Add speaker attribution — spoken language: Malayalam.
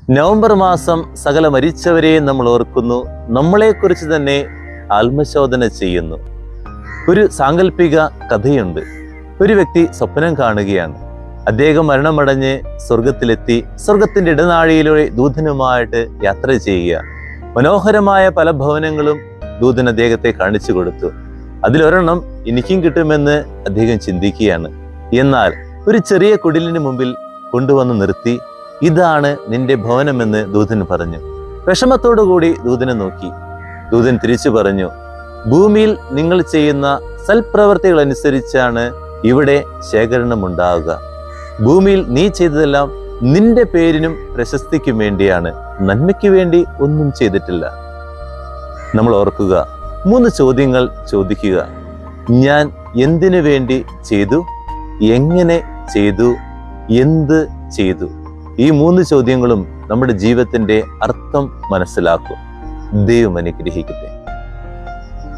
Speaker 1: നവംബർ മാസം സകല മരിച്ചവരെയും നമ്മൾ ഓർക്കുന്നു, നമ്മളെക്കുറിച്ച് തന്നെ ആത്മശോധന ചെയ്യുന്നു. ഒരു സാങ്കല്പിക കഥയുണ്ട്. ഒരു വ്യക്തി സ്വപ്നം കാണുകയാണ്. അദ്ദേഹം മരണമടഞ്ഞ് സ്വർഗത്തിലെത്തി സ്വർഗത്തിന്റെ ഇടനാഴിയിലൂടെ ദൂതനുമായിട്ട് യാത്ര ചെയ്യുക. മനോഹരമായ പല ഭവനങ്ങളും ദൂതൻ അദ്ദേഹത്തെ കാണിച്ചു കൊടുത്തു. അതിലൊരെണ്ണം എനിക്കും കിട്ടുമെന്ന് അദ്ദേഹം ചിന്തിക്കുകയാണ്. എന്നാൽ ഒരു ചെറിയ കുടിലിന് മുമ്പിൽ കൊണ്ടുവന്ന് നിർത്തി, ഇതാണ് നിന്റെ ഭവനമെന്ന് ദൂതൻ പറഞ്ഞു. വിഷമത്തോടുകൂടി ദൂതനെ നോക്കി. ദൂതൻ തിരിച്ചു പറഞ്ഞു, ഭൂമിയിൽ നിങ്ങൾ ചെയ്യുന്ന സൽപ്രവർത്തികൾ അനുസരിച്ചാണ് ഇവിടെ ശേഖരണം ഉണ്ടാവുക. ഭൂമിയിൽ നീ ചെയ്തതെല്ലാം നിന്റെ പേരിനും പ്രശസ്തിക്കും വേണ്ടിയാണ്, നന്മയ്ക്ക് വേണ്ടി ഒന്നും ചെയ്തിട്ടില്ല. നമ്മൾ ഓർക്കുക, 3 ചോദ്യങ്ങൾ ചോദിക്കുക. ഞാൻ എന്തിനു വേണ്ടി ചെയ്തു, എങ്ങനെ ചെയ്തു, എന്ത് ചെയ്തു? ഈ 3 ചോദ്യങ്ങളും നമ്മുടെ ജീവിതത്തിന്റെ അർത്ഥം മനസ്സിലാക്കും. ദൈവം അനുഗ്രഹിക്കട്ടെ.